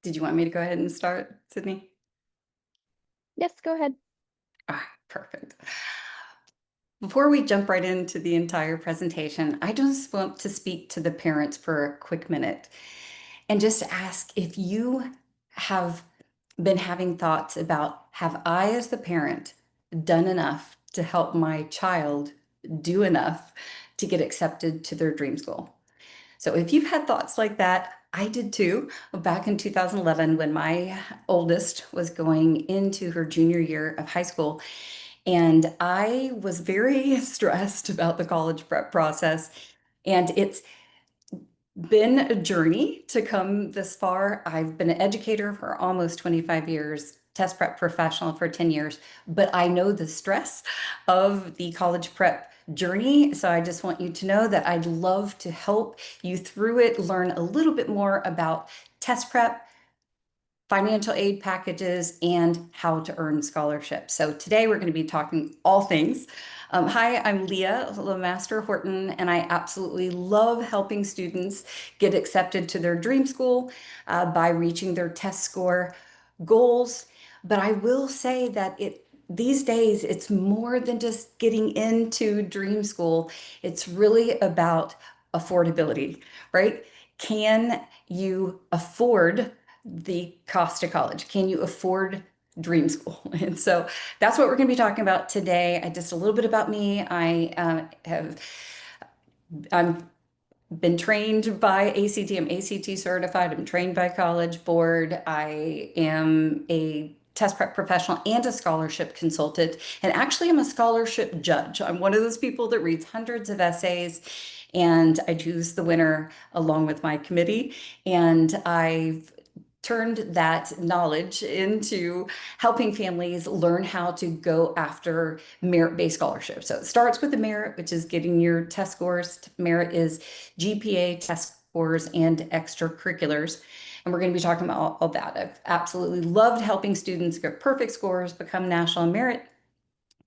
Did you want me to go ahead and start, Sydney? Yes, go ahead. Perfect. Before we jump right into the entire presentation, I just want to speak to the parents for a quick minute and just ask if you have been having thoughts about, have I, as the parent, done enough to help my child do enough to get accepted to their dream school? So if you've had thoughts like that, I did too, back in 2011 when my oldest was going into her junior year of high school. And I was very stressed about the college prep process. And it's been a journey to come this far. I've been an educator for almost 25 years, test prep professional for 10 years, but I know the stress of the college prep journey. So I just want you to know that I'd love to help you through it, learn a little bit more about test prep, financial aid packages, and how to earn scholarships. So today we're going to be talking all things. Hi, I'm Leia LeMaster Horton, and I absolutely love helping students get accepted to their dream school by reaching their test score goals. But I will say that these days it's more than just getting into dream school. It's really about affordability, right? Can you afford the cost of college? Can you afford dream school? And so that's what we're going to be talking about today. Just a little bit about me. I'm been trained by ACT. I'm ACT certified. I'm trained by College Board. I am a test prep professional and a scholarship consultant. And actually, I'm a scholarship judge. I'm one of those people that reads hundreds of essays and I choose the winner along with my committee. And I've turned that knowledge into helping families learn how to go after merit-based scholarships. So it starts with the merit, which is getting your test scores. Merit is GPA, test scores, and extracurriculars. And we're going to be talking about all that. I've absolutely loved helping students get perfect scores, become national merit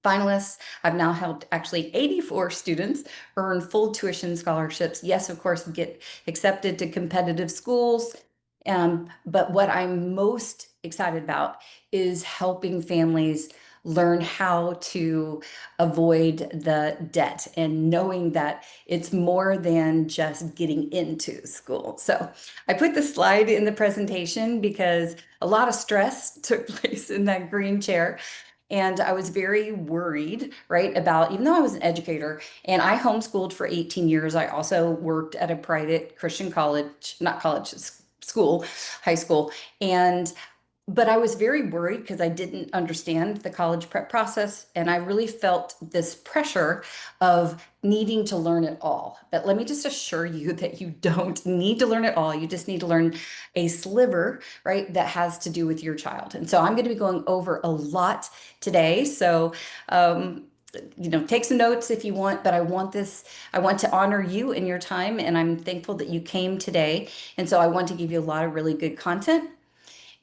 finalists. I've now helped actually 84 students earn full tuition scholarships. Yes, of course, get accepted to competitive schools. But what I'm most excited about is helping families learn how to avoid the debt and knowing that it's more than just getting into school. So I put the slide in the presentation because a lot of stress took place in that green chair. And I was very worried, right, about, even though I was an educator and I homeschooled for 18 years, I also worked at a private Christian college, not college, school, high school. But I was very worried because I didn't understand the college prep process. And I really felt this pressure of needing to learn it all. But let me just assure you that you don't need to learn it all. You just need to learn a sliver, right, that has to do with your child. And so I'm going to be going over a lot today. So, take some notes if you want, but I want to honor you and your time. And I'm thankful that you came today. And so I want to give you a lot of really good content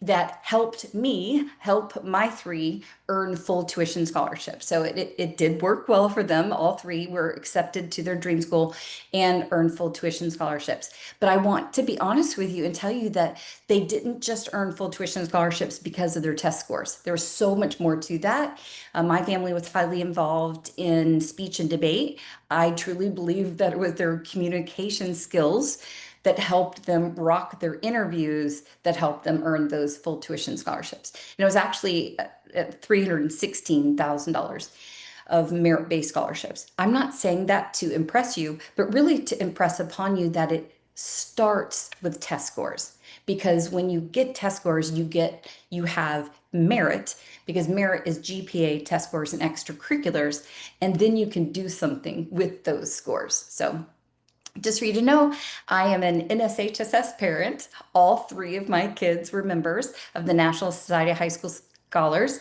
that helped me help my three earn full tuition scholarships. So it did work well for them. All three were accepted to their dream school and earned full tuition scholarships. But I want to be honest with you and tell you that they didn't just earn full tuition scholarships because of their test scores. There was so much more to that. My family was highly involved in speech and debate. I truly believe that it was their communication skills that helped them rock their interviews, that helped them earn those full tuition scholarships. And it was actually $316,000 of merit-based scholarships. I'm not saying that to impress you, but really to impress upon you that it starts with test scores. Because when you get test scores, you have merit, because merit is GPA, test scores, and extracurriculars, and then you can do something with those scores. So just for you to know, I am an NSHSS parent. All three of my kids were members of the National Society of High School Scholars.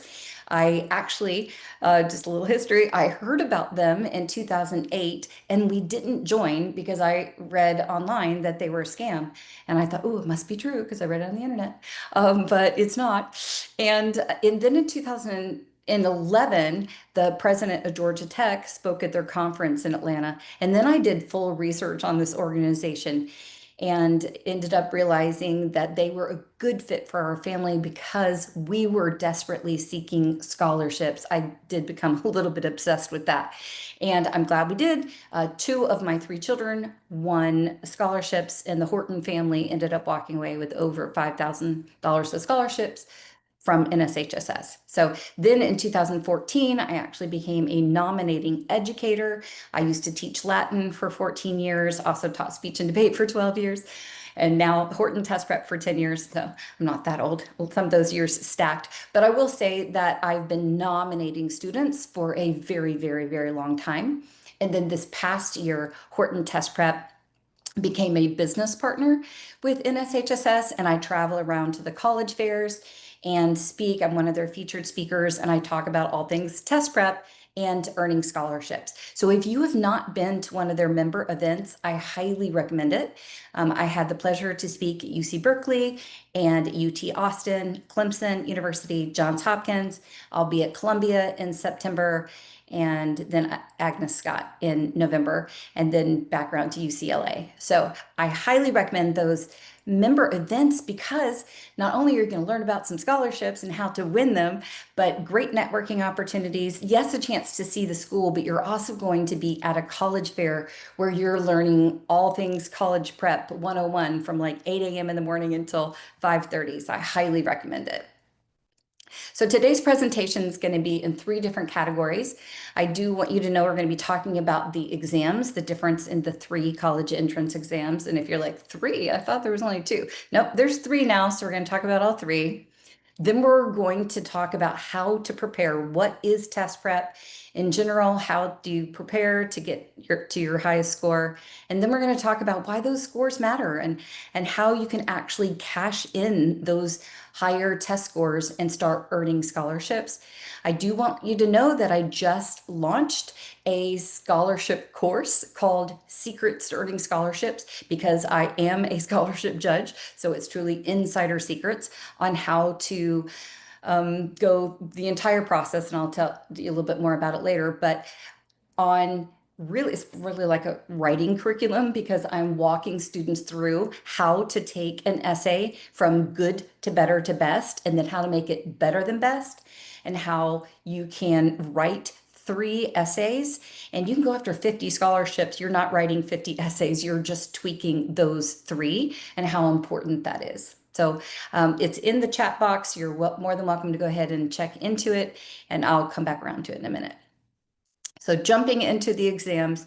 I actually, just a little history, I heard about them in 2008 and we didn't join because I read online that they were a scam. And I thought, oh, it must be true because I read it on the internet. But it's not. And then in 2011, the president of Georgia Tech spoke at their conference in Atlanta. And then I did full research on this organization. and ended up realizing that they were a good fit for our family because we were desperately seeking scholarships. I did become a little bit obsessed with that. And I'm glad we did. Two of my three children won scholarships, and the Horton family ended up walking away with over $5,000 of scholarships from NSHSS. So then in 2014, I actually became a nominating educator. I used to teach Latin for 14 years, also taught speech and debate for 12 years, and now Horton Test Prep for 10 years. So I'm not that old. Some of those years stacked. But I will say that I've been nominating students for a very, very, very long time. And then this past year, Horton Test Prep became a business partner with NSHSS, and I travel around to the college fairs and speak. I'm one of their featured speakers, and I talk about all things test prep and earning scholarships. So if you have not been to one of their member events, I highly recommend it. I had the pleasure to speak at UC Berkeley and UT Austin, Clemson University, Johns Hopkins. I'll be at Columbia in September, and then Agnes Scott in November, and then back around to UCLA. So I highly recommend those member events because not only are you going to learn about some scholarships and how to win them, but great networking opportunities. Yes, a chance to see the school, but you're also going to be at a college fair where you're learning all things college prep 101 from like 8 a.m. in the morning until 5:30. So I highly recommend it. So today's presentation is going to be in three different categories. I do want you to know we're going to be talking about the exams, the difference in the three college entrance exams. And if you're like, three, I thought there was only two. Nope, there's three now, so we're going to talk about all three. Then we're going to talk about how to prepare. What is test prep in general? How do you prepare to get your highest score? And then we're going to talk about why those scores matter and how you can actually cash in those higher test scores and start earning scholarships. I do want you to know that I just launched a scholarship course called Secrets to Earning Scholarships because I am a scholarship judge. So it's truly insider secrets on how to go the entire process. And I'll tell you a little bit more about it later. But on really, it's really like a writing curriculum because I'm walking students through how to take an essay from good to better to best, and then how to make it better than best, and how you can write three essays and you can go after 50 scholarships. You're not writing 50 essays, you're just tweaking those three, and how important that is. So it's in the chat box. You're more than welcome to go ahead and check into it, and I'll come back around to it in a minute. So jumping into the exams,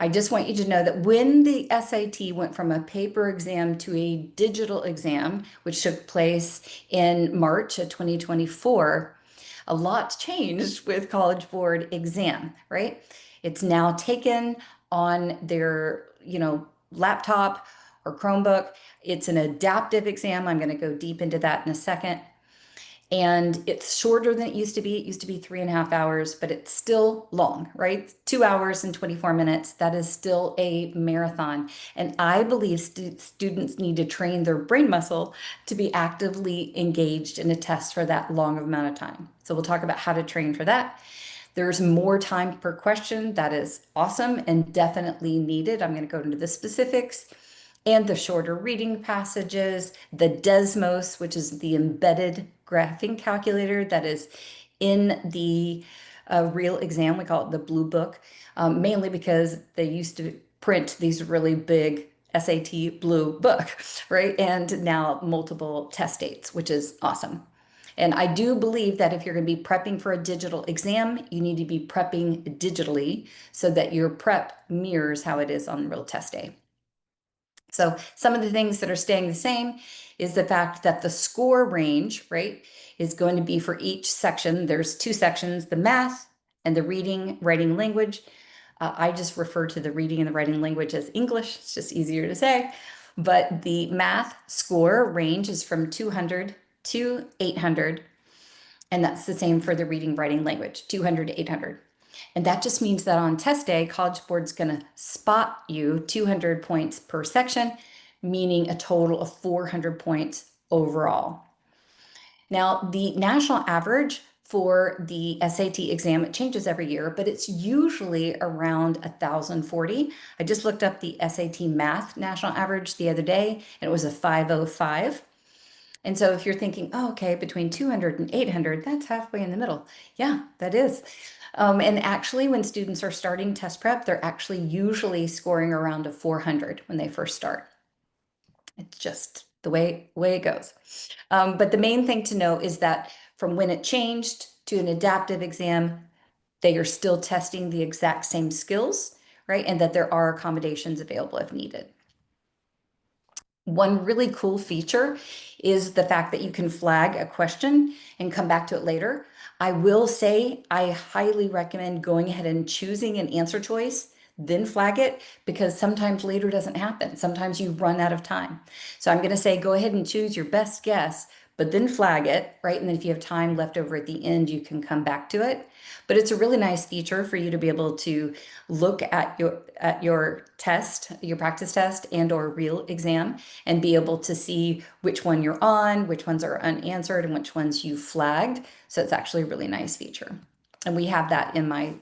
I just want you to know that when the SAT went from a paper exam to a digital exam, which took place in March of 2024, a lot changed with College Board exam, right? It's now taken on their, laptop or Chromebook. It's an adaptive exam. I'm going to go deep into that in a second. And it's shorter than it used to be. It used to be 3.5 hours, but it's still long, right? 2 hours and 24 minutes. That is still a marathon. And I believe students need to train their brain muscle to be actively engaged in a test for that long of amount of time. So we'll talk about how to train for that. There's more time per question. That is awesome and definitely needed. I'm going to go into the specifics. And the shorter reading passages, the Desmos, which is the embedded graphing calculator that is in the real exam. We call it the blue book, mainly because they used to print these really big SAT blue book, right? And now multiple test dates, which is awesome. And I do believe that if you're going to be prepping for a digital exam, you need to be prepping digitally so that your prep mirrors how it is on real test day. So some of the things that are staying the same is the fact that the score range, right, is going to be for each section. There's two sections, the math and the reading, writing language. I just refer to the reading and the writing language as English. It's just easier to say. But the math score range is from 200 to 800. And that's the same for the reading, writing language, 200 to 800. And that just means that on test day, College Board's going to spot you 200 points per section, meaning a total of 400 points overall. Now, the national average for the SAT exam. It changes every year, but it's usually around 1,040. I just looked up the SAT math national average the other day, and it was a 505. And so if you're thinking, oh, okay, between 200 and 800, that's halfway in the middle. Yeah, that is. And actually, when students are starting test prep, they're actually usually scoring around a 400 when they first start. It's just the way it goes. But the main thing to know is that from when it changed to an adaptive exam, they are still testing the exact same skills, right? And that there are accommodations available if needed. One really cool feature is the fact that you can flag a question and come back to it later. I will say I highly recommend going ahead and choosing an answer choice, then flag it, because sometimes later doesn't happen. Sometimes you run out of time. So I'm going to say go ahead and choose your best guess, but then flag it, right? And then if you have time left over at the end, you can come back to it. But it's a really nice feature for you to be able to look at your test, your practice test and or real exam, and be able to see which one you're on, which ones are unanswered, and which ones you flagged. So it's actually a really nice feature. And we have that in my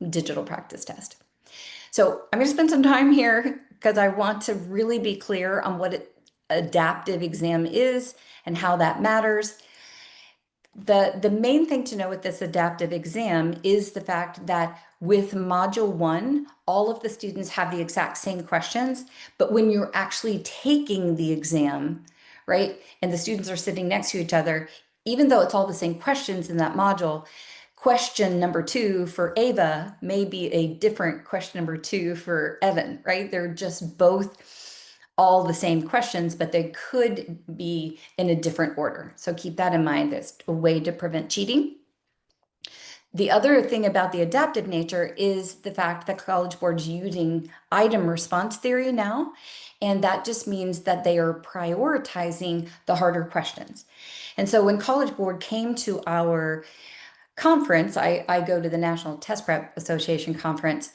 digital practice test. So I'm going to spend some time here because I want to really be clear on what adaptive exam is and how that matters. The main thing to know with this adaptive exam is the fact that with module 1, all of the students have the exact same questions, but when you're actually taking the exam, right, and the students are sitting next to each other, even though it's all the same questions in that module, question number 2 for Ava may be a different question number 2 for Evan, right? They're just both all the same questions, but they could be in a different order. So keep that in mind. That's a way to prevent cheating. The other thing about the adaptive nature is the fact that College Board's using item response theory now, and that just means that they are prioritizing the harder questions. And so when College Board came to our conference, I go to the National Test Prep Association conference,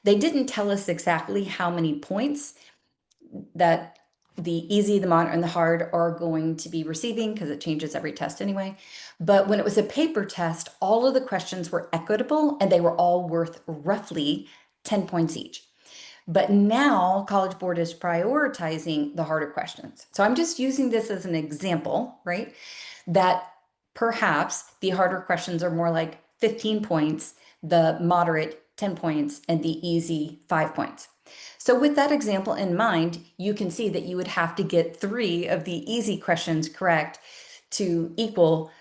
they didn't tell us exactly how many points that the easy, the moderate, and the hard are going to be receiving because it changes every test anyway. But when it was a paper test, all of the questions were equitable and they were all worth roughly 10 points each. But now College Board is prioritizing the harder questions. So I'm just using this as an example, right? That perhaps the harder questions are more like 15 points, the moderate 10 points, and the easy 5 points. So with that example in mind, you can see that you would have to get 3 of the easy questions correct to equal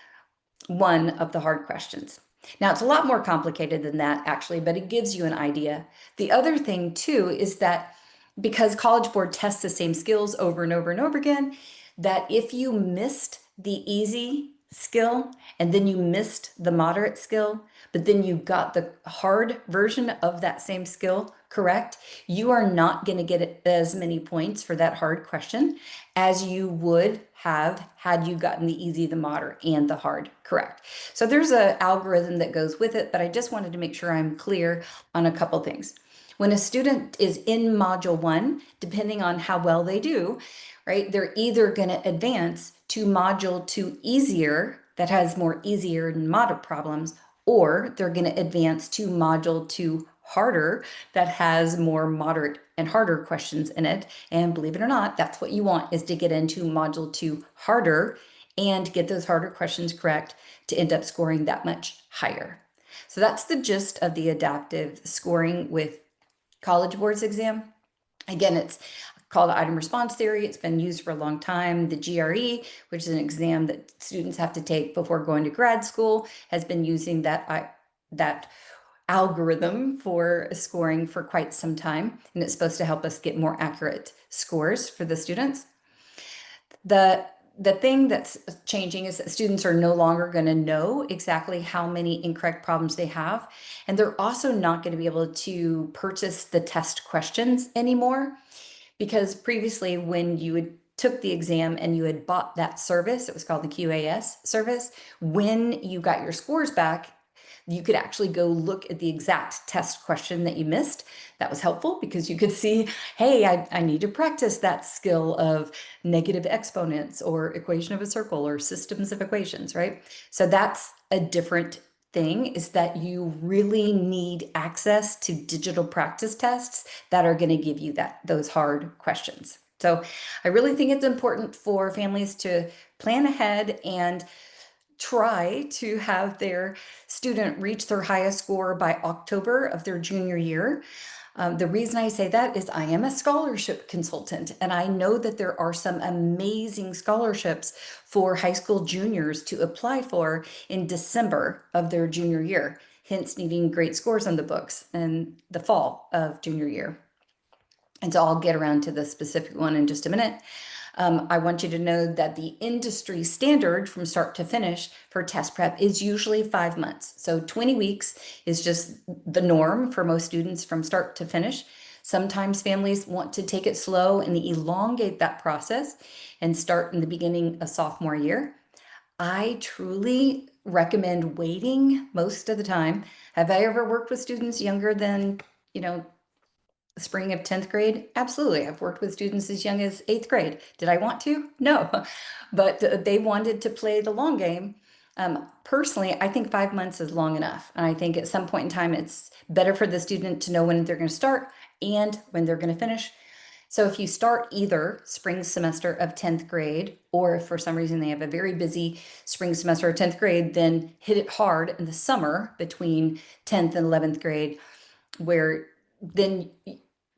1 of the hard questions. Now, it's a lot more complicated than that, actually, but it gives you an idea. The other thing, too, is that because College Board tests the same skills over and over and over again, that if you missed the easy skill and then you missed the moderate skill, but then you got the hard version of that same skill correct, you are not going to get as many points for that hard question as you would have had you gotten the easy, the moderate, and the hard correct. So there's an algorithm that goes with it, but I just wanted to make sure I'm clear on a couple things. When a student is in module 1, depending on how well they do, right, they're either going to advance to module 2 easier, that has more easier and moderate problems, or they're going to advance to module 2 harder, that has more moderate and harder questions in it. And believe it or not, that's what you want, is to get into module 2 harder and get those harder questions correct to end up scoring that much higher. So that's the gist of the adaptive scoring with College Board's exam. Again, it's called item response theory. It's been used for a long time. The GRE, which is an exam that students have to take before going to grad school, has been using that algorithm for scoring for quite some time, and it's supposed to help us get more accurate scores for the students. The thing that's changing is that students are no longer going to know exactly how many incorrect problems they have, and they're also not going to be able to purchase the test questions anymore, because previously when you took the exam and you had bought that service, it was called the QAS service, when you got your scores back, you could actually go look at the exact test question that you missed. That was helpful because you could see, hey, I need to practice that skill of negative exponents or equation of a circle or systems of equations, right? So that's a different thing is that you really need access to digital practice tests that are going to give you those hard questions. So I really think it's important for families to plan ahead and try to have their student reach their highest score by October of their junior year. The reason I say that is I am a scholarship consultant, and I know that there are some amazing scholarships for high school juniors to apply for in December of their junior year, hence needing great scores on the books in the fall of junior year. And so I'll get around to the specific one in just a minute. I want you to know that the industry standard from start to finish for test prep is usually 5 months. So 20 weeks is just the norm for most students from start to finish. Sometimes families want to take it slow and elongate that process and start in the beginning of sophomore year. I truly recommend waiting most of the time. Have I ever worked with students younger than, you know, spring of 10th grade? Absolutely. I've worked with students as young as 8th grade. Did I want to? No, but they wanted to play the long game. Personally, I think 5 months is long enough. And I think at some point in time, it's better for the student to know when they're going to start and when they're going to finish. So if you start either spring semester of 10th grade, or if for some reason they have a very busy spring semester of 10th grade, then hit it hard in the summer between 10th and 11th grade, where then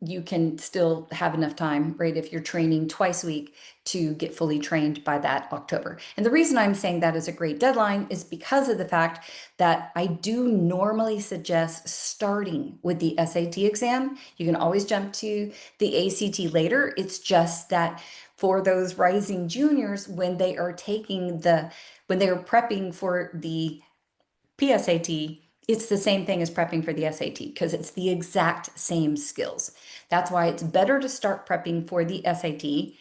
you can still have enough time, right? If you're training twice a week to get fully trained by that October. And the reason I'm saying that is a great deadline is because of the fact that I do normally suggest starting with the SAT exam. You can always jump to the ACT later. It's just that for those rising juniors, when they are when they are prepping for the PSAT, it's the same thing as prepping for the SAT because it's the exact same skills. That's why it's better to start prepping for the SAT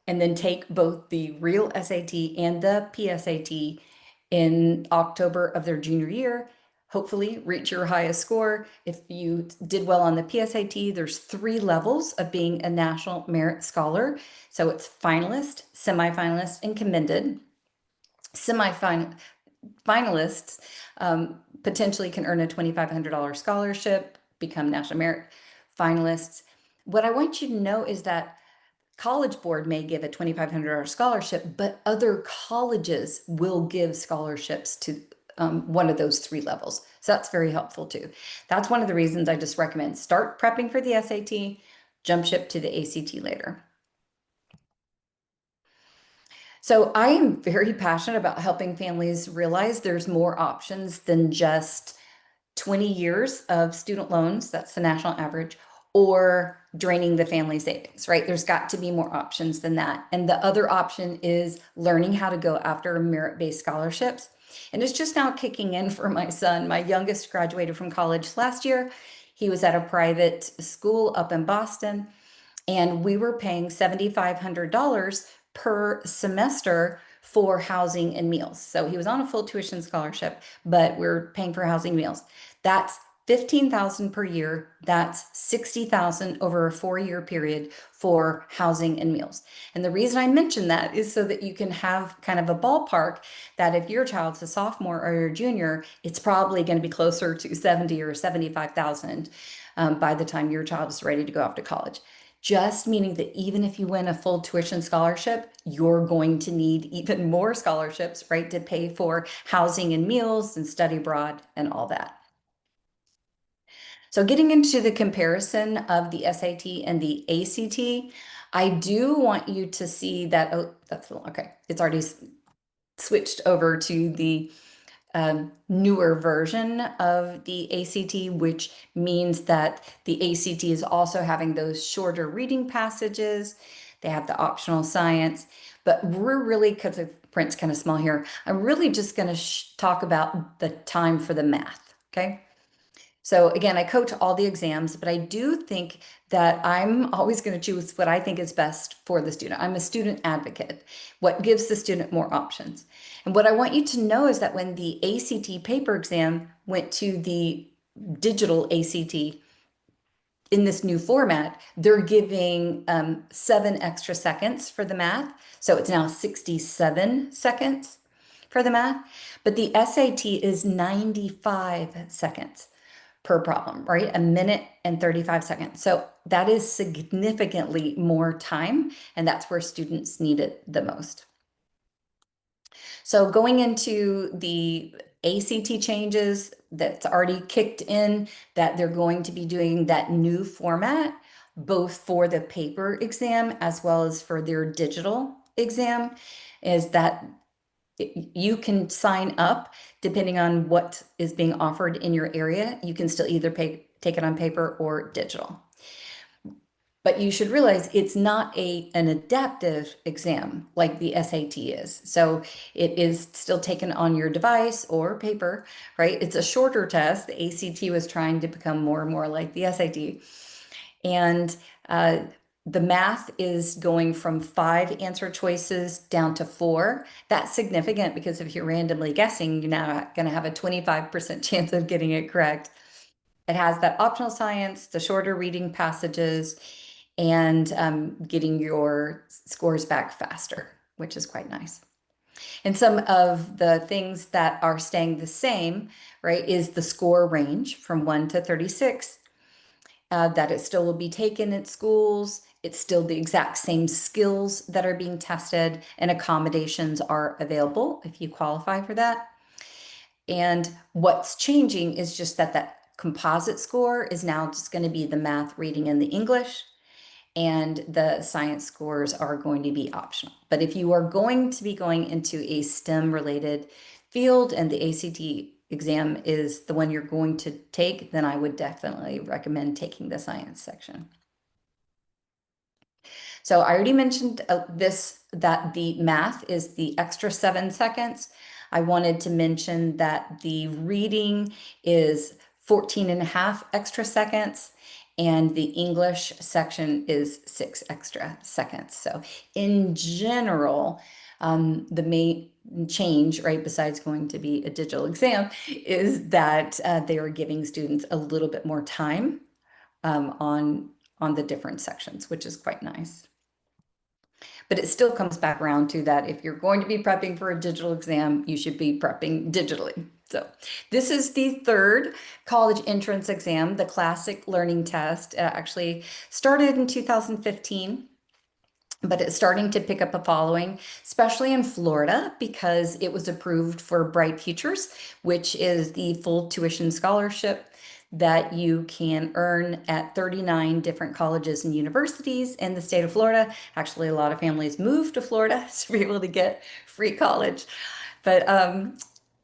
and then take both the real SAT and the PSAT in October of their junior year. Hopefully, reach your highest score. If you did well on the PSAT, there's 3 levels of being a National Merit Scholar. So it's finalist, semifinalist, and commended. Finalists potentially can earn a $2,500 scholarship, become National Merit finalists. What I want you to know is that College Board may give a $2,500 scholarship, but other colleges will give scholarships to one of those 3 levels. So that's very helpful too. That's one of the reasons I just recommend start prepping for the SAT, jump ship to the ACT later. So I am very passionate about helping families realize there's more options than just 20 years of student loans, that's the national average, or draining the family savings, right? There's got to be more options than that. And the other option is learning how to go after merit-based scholarships. And it's just now kicking in for my son. My youngest graduated from college last year. He was at a private school up in Boston, and we were paying $7,500 per semester for housing and meals. So he was on a full tuition scholarship, but we're paying for housing and meals. That's 15,000 per year. That's 60,000 over a 4-year period for housing and meals. And the reason I mention that is so that you can have kind of a ballpark that if your child's a sophomore or your junior, it's probably going to be closer to 70 or 75,000 by the time your child is ready to go off to college. Just meaning that even if you win a full tuition scholarship, you're going to need even more scholarships, right, to pay for housing and meals and study abroad and all that. So getting into the comparison of the SAT and the ACT, I do want you to see that, oh, that's okay. It's already switched over to the newer version of the ACT, which means that the ACT is also having those shorter reading passages. They have the optional science, but we're really, because the print's kind of small here, I'm really just going to talk about the time for the math, okay? So again, I coach all the exams, but I do think that I'm always going to choose what I think is best for the student. I'm a student advocate, what gives the student more options. And what I want you to know is that when the ACT paper exam went to the digital ACT in this new format, they're giving 7 extra seconds for the math. So it's now 67 seconds for the math, but the SAT is 95 seconds per problem, right? A minute and 35 seconds. So that is significantly more time, and that's where students need it the most. So going into the ACT changes that's already kicked in, that they're going to be doing that new format, both for the paper exam as well as for their digital exam, is that you can sign up depending on what is being offered in your area. You can still either take it on paper or digital. But you should realize it's not an adaptive exam like the SAT is. So it is still taken on your device or paper, right? It's a shorter test. The ACT was trying to become more and more like the SAT. And the math is going from 5 answer choices down to 4. That's significant because if you're randomly guessing, you're now going to have a 25% chance of getting it correct. It has that optional science, the shorter reading passages, and getting your scores back faster, which is quite nice. And some of the things that are staying the same, right, is the score range from 1 to 36, that it still will be taken at schools. It's still the exact same skills that are being tested, and accommodations are available if you qualify for that. And what's changing is just that composite score is now just going to be the math, reading, and the English, and the science scores are going to be optional. But if you are going to be going into a STEM related field and the ACT exam is the one you're going to take, then I would definitely recommend taking the science section. So I already mentioned that the math is the extra 7 seconds. I wanted to mention that the reading is 14 and a half extra seconds, and the English section is 6 extra seconds. So in general, the main change, right, besides going to be a digital exam, is that they are giving students a little bit more time on the different sections, which is quite nice. But it still comes back around to that if you're going to be prepping for a digital exam, you should be prepping digitally. So this is the third college entrance exam, the classic learning test. It actually started in 2015. But it's starting to pick up a following, especially in Florida, because it was approved for Bright Futures, which is the full tuition scholarship that you can earn at 39 different colleges and universities in the state of Florida. Actually, a lot of families move to Florida to be able to get free college. But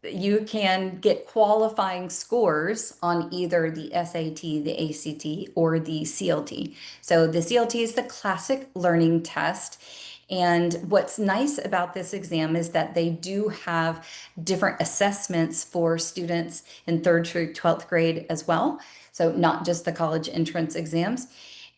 you can get qualifying scores on either the SAT, the ACT, or the CLT. So the CLT is the classic learning test. And what's nice about this exam is that they do have different assessments for students in 3rd through 12th grade as well. So not just the college entrance exams.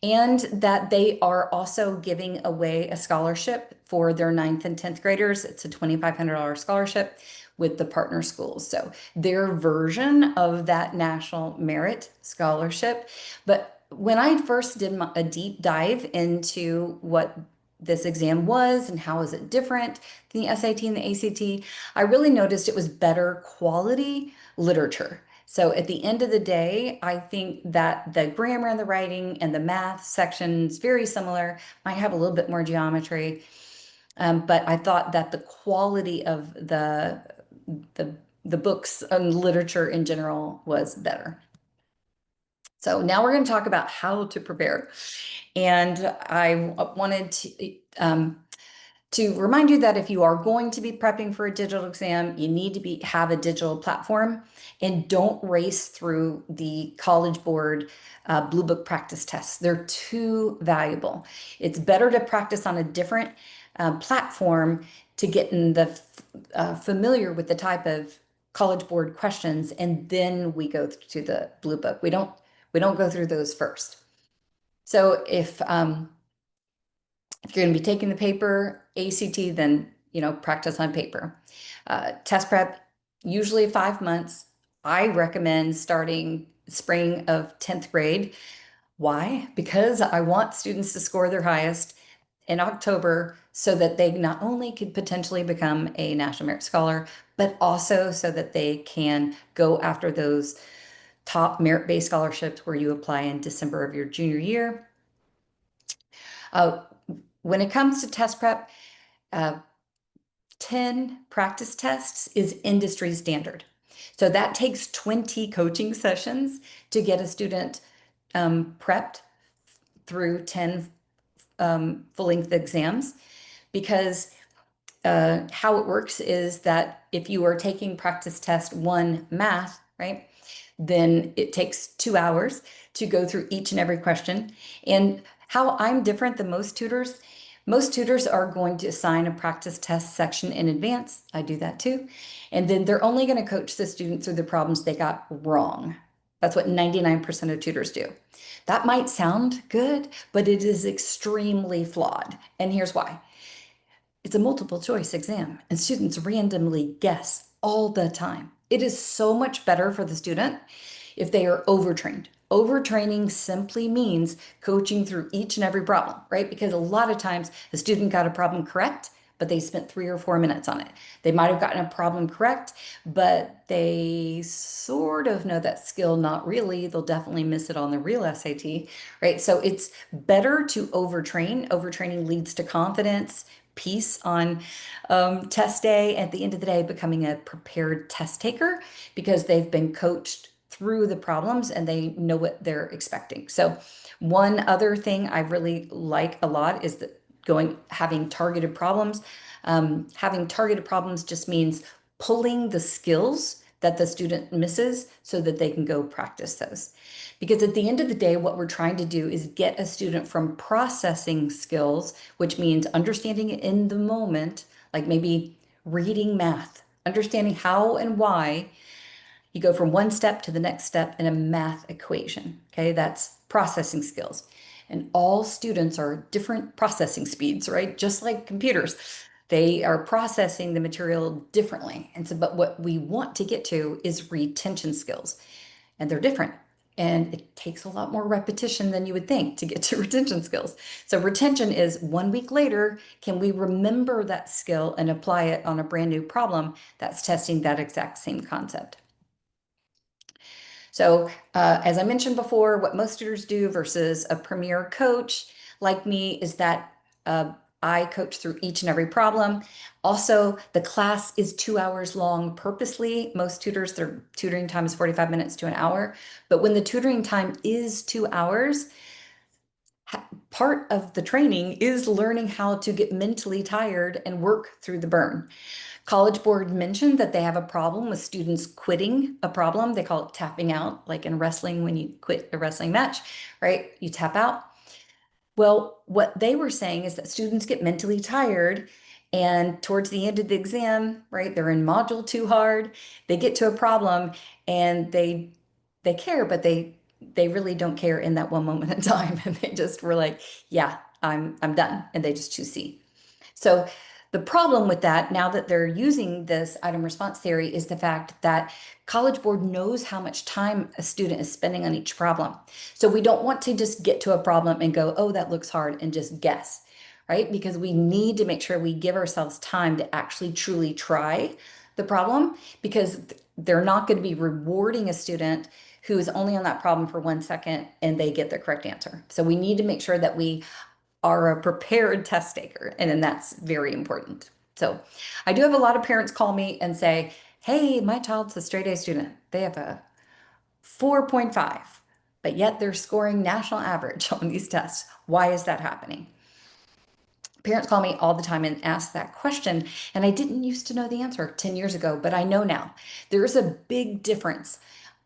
And that they are also giving away a scholarship for their 9th and 10th graders. It's a $2,500 scholarship with the partner schools. So their version of that national merit scholarship. But when I first did a deep dive into what this exam was and how is it different than the SAT and the ACT, I really noticed it was better quality literature. So at the end of the day, I think that the grammar and the writing and the math sections very similar, might have a little bit more geometry. But I thought that the quality of the books and literature in general was better. So now we're going to talk about how to prepare. And I wanted to remind you that if you are going to be prepping for a digital exam, you need to have a digital platform, and don't race through the College Board Blue Book practice tests. They're too valuable. It's better to practice on a different platform to get in the familiar with the type of College Board questions, and then we go to the Blue Book. We don't go through those first. So if you're going to be taking the paper ACT, then practice on paper. Test prep, usually 5 months. I recommend starting spring of 10th grade. Why? Because I want students to score their highest in October so that they not only could potentially become a National Merit Scholar, but also so that they can go after those top merit-based scholarships where you apply in December of your junior year. Uh, when it comes to test prep, uh, 10 practice tests is industry standard. So that takes 20 coaching sessions to get a student prepped through 10 full-length exams because how it works is that if you are taking practice test one math, right, then it takes 2 hours to go through each and every question. And how I'm different than most tutors are going to assign a practice test section in advance. I do that too. And then they're only going to coach the student through the problems they got wrong. That's what 99% of tutors do. That might sound good, but it is extremely flawed. And here's why. It's a multiple choice exam, and students randomly guess all the time. It is so much better for the student if they are overtrained. Overtraining simply means coaching through each and every problem, right? Because a lot of times the student got a problem correct, but they spent 3 or 4 minutes on it. They might have gotten a problem correct, but they sort of know that skill, not really. They'll definitely miss it on the real SAT, right? So it's better to overtrain. Overtraining leads to confidence, peace on test day. At the end of the day, becoming a prepared test taker because they've been coached through the problems and they know what they're expecting. So one other thing I really like a lot is that having targeted problems. Having targeted problems just means pulling the skills that the student misses so that they can go practice those. Because at the end of the day, what we're trying to do is get a student from processing skills, which means understanding it in the moment, like maybe reading math, understanding how and why you go from one step to the next step in a math equation. Okay, that's processing skills. And all students are different processing speeds, right? Just like computers. They are processing the material differently. And so, but what we want to get to is retention skills, and they're different. And it takes a lot more repetition than you would think to get to retention skills. So, retention is 1 week later, can we remember that skill and apply it on a brand new problem that's testing that exact same concept? So, as I mentioned before, what most tutors do versus a premier coach like me is that I coach through each and every problem. Also, the class is 2 hours long purposely. Most tutors, their tutoring time is 45 minutes to an hour. But when the tutoring time is 2 hours, part of the training is learning how to get mentally tired and work through the burn. College Board mentioned that they have a problem with students quitting a problem. They call it tapping out, like in wrestling when you quit a wrestling match, right? You tap out. Well, what they were saying is that students get mentally tired and towards the end of the exam, right, they're in module too hard, they get to a problem and they care, but they really don't care in that one moment in time. And they just were like, yeah, I'm done. And they just choose C. So the problem with that, now that they're using this item response theory, is the fact that College Board knows how much time a student is spending on each problem. So we don't want to just get to a problem and go, oh, that looks hard, and just guess, right? Because we need to make sure we give ourselves time to actually truly try the problem, because they're not going to be rewarding a student who is only on that problem for 1 second and they get the correct answer. So we need to make sure that we are a prepared test taker, and then that's very important. So I do have a lot of parents call me and say, hey, my child's a straight A student. They have a 4.5, but yet they're scoring national average on these tests. Why is that happening? Parents call me all the time and ask that question, and I didn't used to know the answer 10 years ago, but I know now. There's a big difference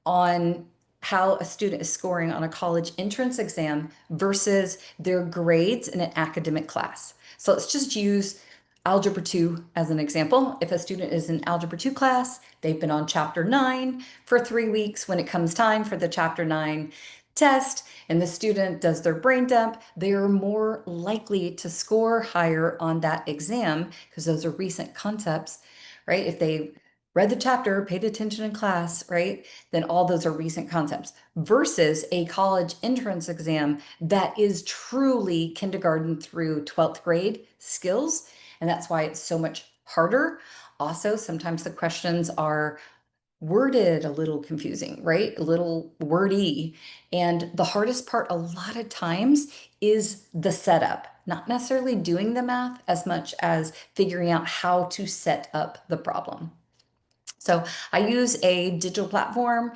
on how a student is scoring on a college entrance exam versus their grades in an academic class. So let's just use Algebra 2 as an example. If a student is in Algebra 2 class, they've been on Chapter 9 for 3 weeks. When it comes time for the Chapter 9 test and the student does their brain dump, they are more likely to score higher on that exam because those are recent concepts, right? If they read the chapter, paid attention in class, right? Then all those are recent concepts versus a college entrance exam that is truly kindergarten through 12th grade skills. And that's why it's so much harder. Also, sometimes the questions are worded a little confusing, right? A little wordy. And the hardest part a lot of times is the setup, not necessarily doing the math as much as figuring out how to set up the problem. So I use a digital platform.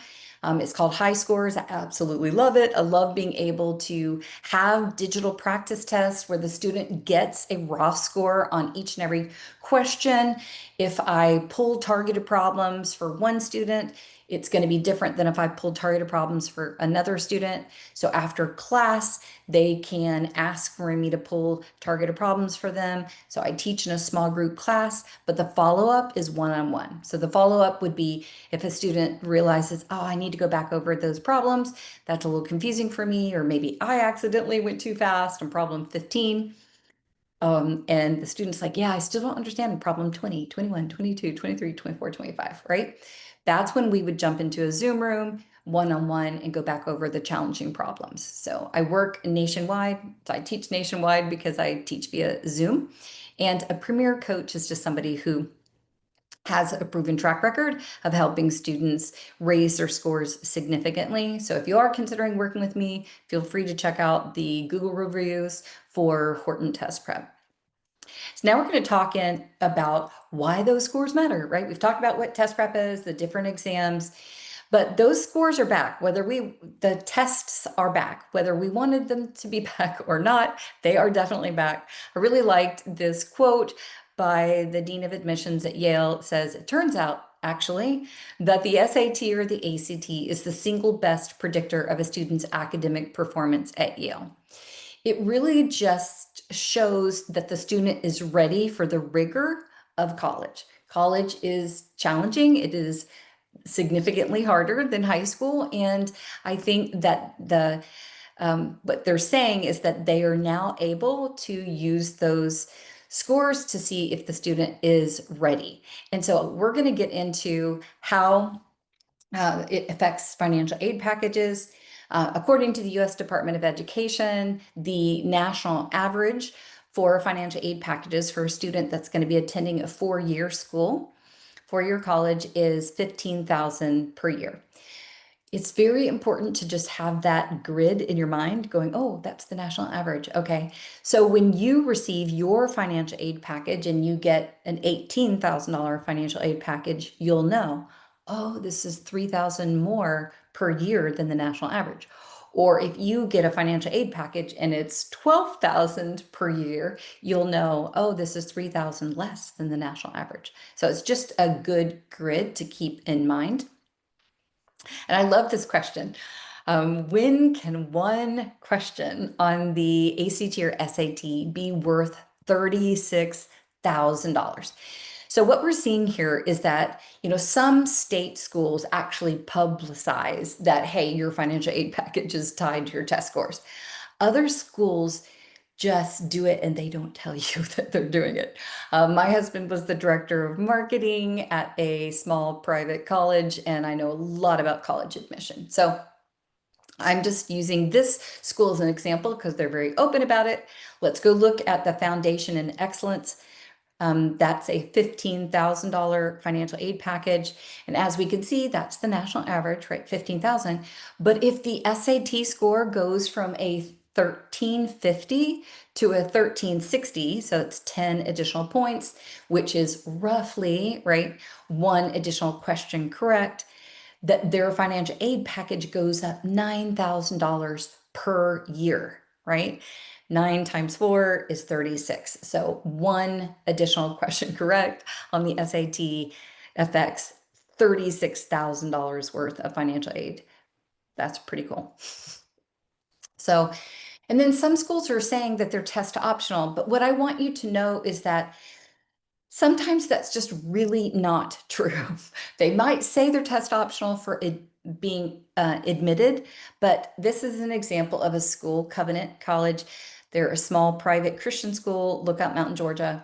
It's called High Scores. I absolutely love it. I love being able to have digital practice tests where the student gets a raw score on each and every question. If I pull targeted problems for one student, it's going to be different than if I pulled targeted problems for another student. So after class, they can ask for me to pull targeted problems for them. So I teach in a small group class, but the follow-up is one-on-one. So the follow-up would be if a student realizes, oh, I need to go back over those problems. That's a little confusing for me, or maybe I accidentally went too fast on problem 15. And the student's like, yeah, I still don't understand problem 20, 21, 22, 23, 24, 25, right? That's when we would jump into a Zoom room one-on-one and go back over the challenging problems. So I work nationwide. So I teach nationwide because I teach via Zoom. And a premier coach is just somebody who has a proven track record of helping students raise their scores significantly. So if you are considering working with me, feel free to check out the Google reviews for Horton Test Prep. So now we're going to talk in about why those scores matter, right? We've talked about what test prep is, the different exams, but those scores are back, the tests are back, whether we wanted them to be back or not, they are definitely back. I really liked this quote by the Dean of Admissions at Yale. It says, it turns out actually that the SAT or the ACT is the single best predictor of a student's academic performance at Yale. It really just shows that the student is ready for the rigor of college. College is challenging. It is significantly harder than high school. And I think that what they're saying is that they are now able to use those scores to see if the student is ready. And so we're going to get into how it affects financial aid packages. According to the US Department of Education, the national average for financial aid packages for a student that's going to be attending a four-year school, four-year college, is $15,000 per year. It's very important to just have that grid in your mind going, oh, that's the national average. Okay. So when you receive your financial aid package and you get an $18,000 financial aid package, you'll know, oh, this is 3,000 more per year than the national average. Or if you get a financial aid package and it's 12,000 per year, you'll know, oh, this is 3,000 less than the national average. So it's just a good grid to keep in mind. And I love this question. When can one question on the ACT or SAT be worth $36,000? So what we're seeing here is that, some state schools actually publicize that, hey, your financial aid package is tied to your test scores. Other schools just do it and they don't tell you that they're doing it. My husband was the director of marketing at a small private college, and I know a lot about college admission. So I'm just using this school as an example because they're very open about it. Let's go look at the Foundation in Excellence. That's a $15,000 financial aid package. And as we can see, that's the national average, right? 15,000. But if the SAT score goes from a 1350 to a 1360, so it's 10 additional points, which is roughly, right, one additional question correct, that their financial aid package goes up $9,000 per year, right? 9 times 4 is 36. So one additional question correct on the SAT affects $36,000 worth of financial aid. That's pretty cool. So, and then some schools are saying that they're test optional, but what I want you to know is that sometimes that's just really not true. They might say they're test optional for it being admitted, but this is an example of a school, Covenant College. They're a small private Christian school, Lookout Mountain, Georgia,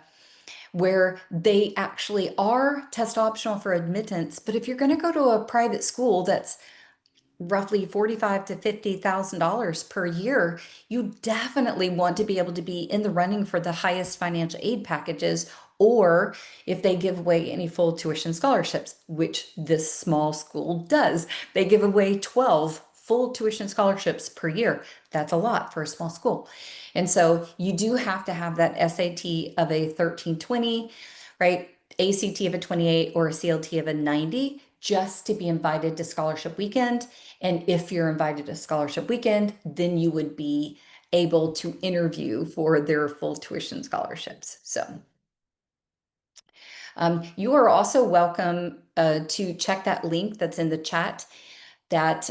where they actually are test optional for admittance. But if you're going to go to a private school that's roughly $45,000 to $50,000 per year, you definitely want to be able to be in the running for the highest financial aid packages, or if they give away any full tuition scholarships, which this small school does. They give away 12 full tuition scholarships per year. That's a lot for a small school. And so you do have to have that SAT of a 1320, right? ACT of a 28 or a CLT of a 90 just to be invited to scholarship weekend. And if you're invited to scholarship weekend, then you would be able to interview for their full tuition scholarships. So you are also welcome to check that link that's in the chat that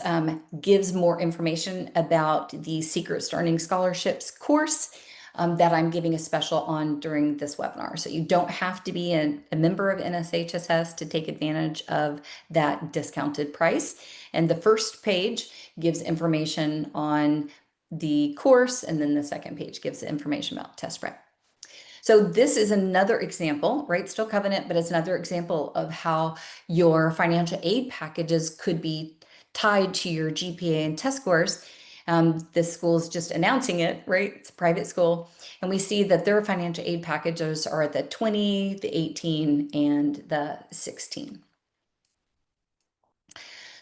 gives more information about the Secret Starting Scholarships course that I'm giving a special on during this webinar. So you don't have to be a member of NSHSS to take advantage of that discounted price. And the first page gives information on the course, and then the second page gives information about test prep. So this is another example, right? Still covenant, but it's another example of how your financial aid packages could be tied to your GPA and test scores. This school is just announcing it, right? It's a private school. And we see that their financial aid packages are the 20, the 18, and the 16.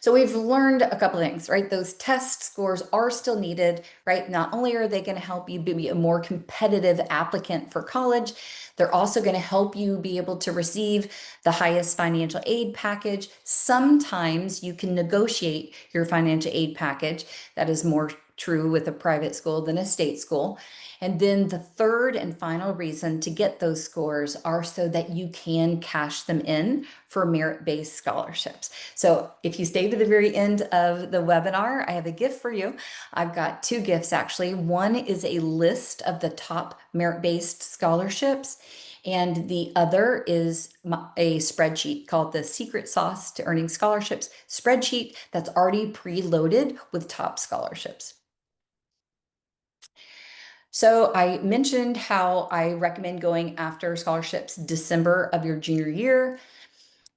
So we've learned a couple of things, right? Those test scores are still needed, right? Not only are they going to help you be a more competitive applicant for college, they're also going to help you be able to receive the highest financial aid package. Sometimes you can negotiate your financial aid package. That is more true with a private school than a state school. And then the third and final reason to get those scores are so that you can cash them in for merit-based scholarships. So if you stay to the very end of the webinar, I have a gift for you. I've got two gifts actually. One is a list of the top merit-based scholarships, and the other is a spreadsheet called the Secret Sauce to Earning Scholarships spreadsheet that's already preloaded with top scholarships. So I mentioned how I recommend going after scholarships December of your junior year,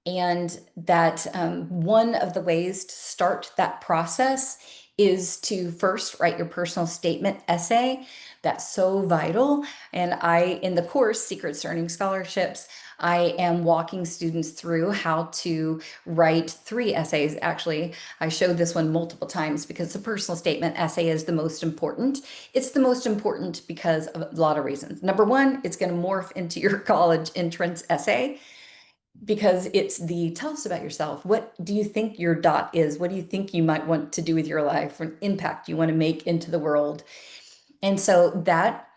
and that one of the ways to start that process is to first write your personal statement essay. That's so vital. And in the course, Secrets to Earning Scholarships, I am walking students through how to write 3 essays. Actually, I showed this one multiple times because the personal statement essay is the most important. It's the most important because of a lot of reasons. Number one, it's going to morph into your college entrance essay, because it's the tell us about yourself. What do you think your dot is? What do you think you might want to do with your life, or an impact you want to make into the world? And so that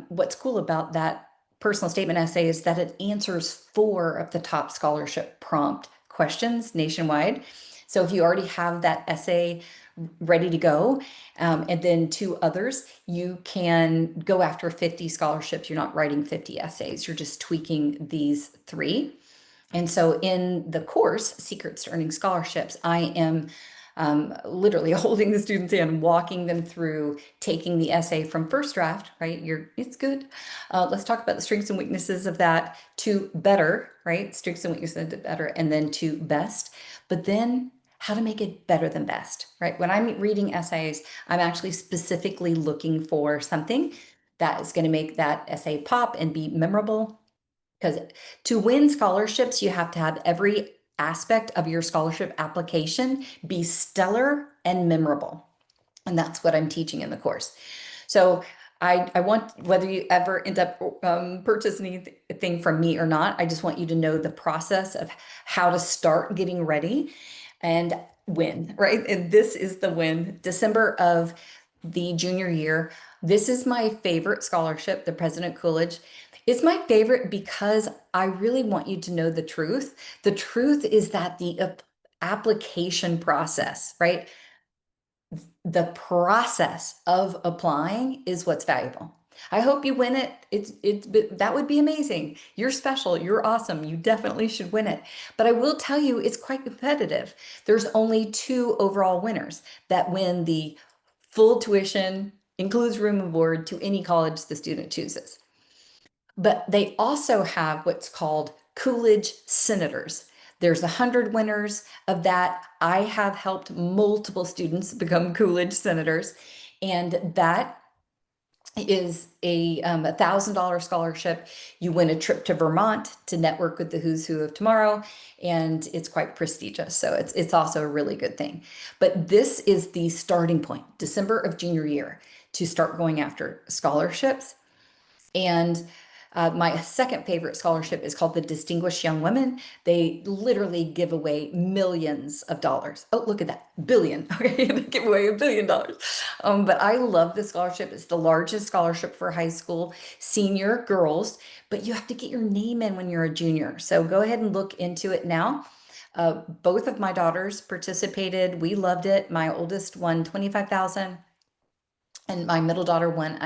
what's cool about that personal statement essay is that it answers 4 of the top scholarship prompt questions nationwide. So if you already have that essay ready to go, and then 2 others, you can go after 50 scholarships. You're not writing 50 essays, you're just tweaking these 3. And so in the course, Secrets to Earning Scholarships, I am literally holding the students hand, walking them through taking the essay from first draft, right? It's good. Let's talk about the strengths and weaknesses of that, to better, right? Strengths and weaknesses to better, and then to best. But then how to make it better than best, right? When I'm reading essays, I'm actually specifically looking for something that is going to make that essay pop and be memorable. Because to win scholarships, you have to have every aspect of your scholarship application be stellar and memorable. And that's what I'm teaching in the course. So I want, whether you ever end up purchasing anything from me or not, I just want you to know the process of how to start getting ready and win, right? And this is the win. December of the junior year. This is my favorite scholarship, the President Coolidge. It's my favorite because I really want you to know the truth. The truth is that the application process, right? The process of applying is what's valuable. I hope you win it. That would be amazing. You're special. You're awesome. You definitely should win it. But I will tell you, it's quite competitive. There's only 2 overall winners that win the full tuition, includes room and board, to any college the student chooses. But they also have what's called Coolidge Senators. There's 100 winners of that. I have helped multiple students become Coolidge Senators, and that is a $1,000 scholarship. You win a trip to Vermont to network with the who's who of tomorrow, and it's quite prestigious. So it's also a really good thing. But this is the starting point, December of junior year, to start going after scholarships. And my second favorite scholarship is called the Distinguished Young Women. They literally give away millions of dollars. Oh, look at that, billion. Okay, they give away $1 billion. But I love the scholarship. It's the largest scholarship for high school senior girls, but you have to get your name in when you're a junior. So go ahead and look into it now. Both of my daughters participated. We loved it. My oldest won 25,000 and my middle daughter won,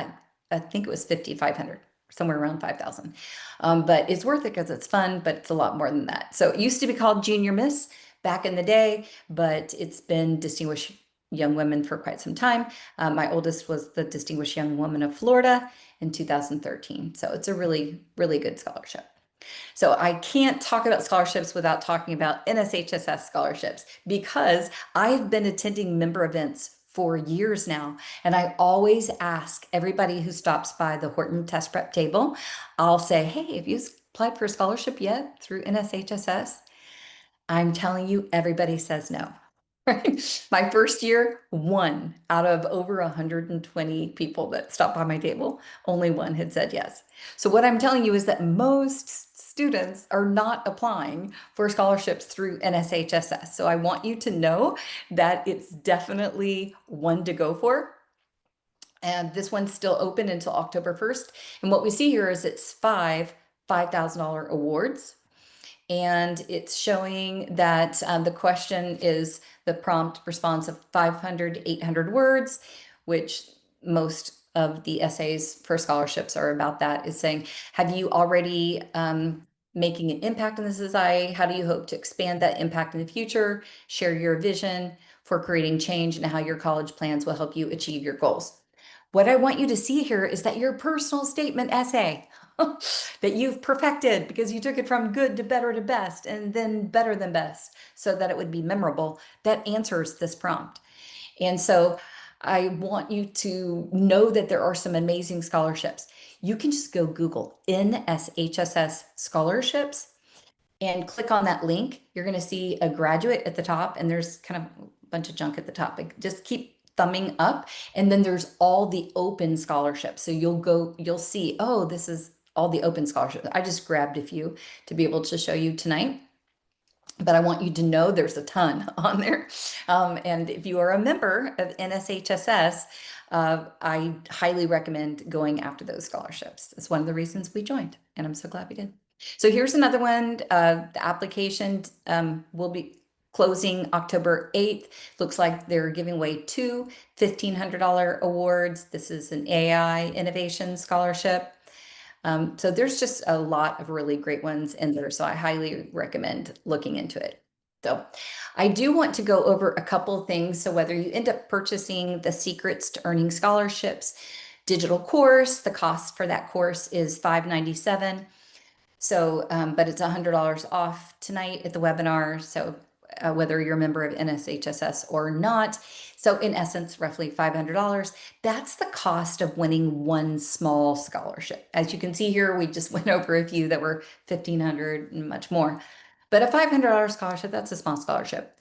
I think it was 5,500, somewhere around 5,000. But it's worth it because it's fun, but it's a lot more than that. So it used to be called Junior Miss back in the day, but it's been Distinguished Young Women for quite some time. My oldest was the Distinguished Young Woman of Florida in 2013. So it's a really, really good scholarship. So I can't talk about scholarships without talking about NSHSS scholarships because I've been attending member events for years now. And I always ask everybody who stops by the Horton Test Prep table, I'll say, hey, have you applied for a scholarship yet through NSHSS? I'm telling you, everybody says no. Right? My first year, one out of over 120 people that stopped by my table, only one had said yes. So what I'm telling you is that most students are not applying for scholarships through NSHSS. So I want you to know that it's definitely one to go for. And this one's still open until October 1st. And what we see here is it's five $5,000 awards. And it's showing that the question is the prompt response of 500 to 800 words, which most of the essays for scholarships are about that, is saying, have you already making an impact in the society? How do you hope to expand that impact in the future? Share your vision for creating change and how your college plans will help you achieve your goals. What I want you to see here is that your personal statement essay that you've perfected because you took it from good to better to best and then better than best so that it would be memorable, that answers this prompt. And so I want you to know that there are some amazing scholarships. You can just go Google NSHSS scholarships and click on that link. You're going to see a graduate at the top, and there's kind of a bunch of junk at the top. Just keep thumbing up, and then there's all the open scholarships. So you'll see, oh, this is all the open scholarships. I just grabbed a few to be able to show you tonight. But I want you to know there's a ton on there. And if you are a member of NSHSS, I highly recommend going after those scholarships. It's one of the reasons we joined, and I'm so glad we did. So here's another one. The application will be closing October 8th. Looks like they're giving away two $1,500 awards. This is an AI innovation scholarship. So there's just a lot of really great ones in there. So I highly recommend looking into it. So I do want to go over a couple of things. So whether you end up purchasing the Secrets to Earning Scholarships digital course, the cost for that course is $597. So, but it's $100 off tonight at the webinar. So whether you're a member of NSHSS or not. So in essence, roughly $500. That's the cost of winning one small scholarship. As you can see here, we just went over a few that were 1,500 and much more. But a $500 scholarship, that's a small scholarship.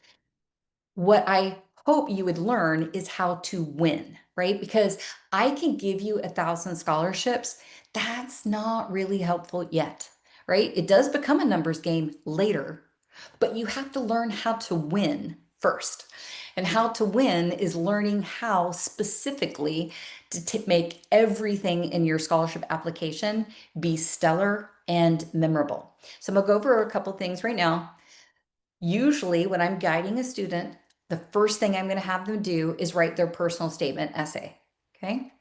What I hope you would learn is how to win, right? Because I can give you 1,000 scholarships. That's not really helpful yet, right? It does become a numbers game later, but you have to learn how to win first. And how to win is learning how specifically to make everything in your scholarship application be stellar and memorable. So I'm gonna go over a couple things right now. Usually when I'm guiding a student, the first thing I'm going to have them do is write their personal statement essay. Okay.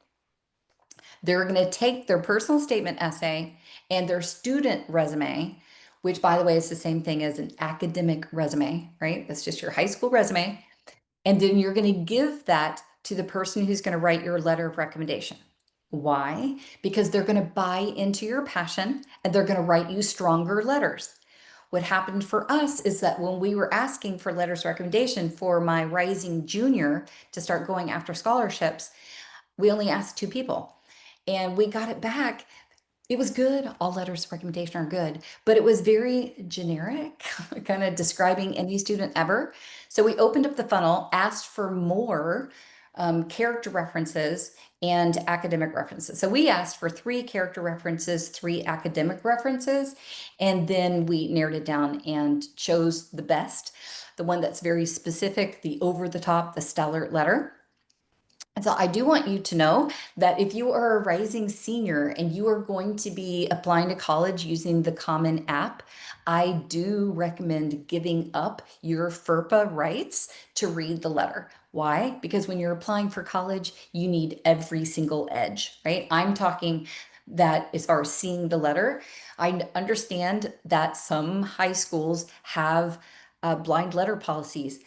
They're going to take their personal statement essay and their student resume, which by the way is the same thing as an academic resume, right? That's just your high school resume. And then you're going to give that to the person who's going to write your letter of recommendation. Why? Because they're going to buy into your passion and they're going to write you stronger letters. What happened for us is that when we were asking for letters of recommendation for my rising junior to start going after scholarships, we only asked two people and we got it back. It was good. All letters of recommendation are good, but it was very generic, kind of describing any student ever. So we opened up the funnel, asked for more character references and academic references. So we asked for 3 character references, 3 academic references, and then we narrowed it down and chose the best, the one that's very specific, the over the top, the stellar letter. And so I do want you to know that if you are a rising senior and you are going to be applying to college using the Common App, I do recommend giving up your FERPA rights to read the letter. Why? Because when you're applying for college, you need every single edge, right? I'm talking that as far as seeing the letter, I understand that some high schools have blind letter policies.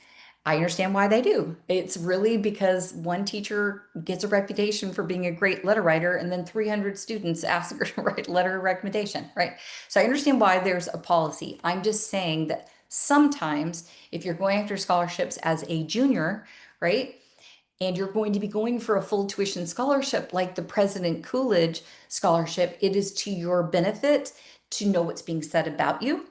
I understand why they do. It's really because one teacher gets a reputation for being a great letter writer, and then 300 students ask her to write letter of recommendation, right? So I understand why there's a policy. I'm just saying that sometimes if you're going after scholarships as a junior, right, and you're going to be going for a full tuition scholarship like the President Coolidge scholarship, it is to your benefit to know what's being said about you,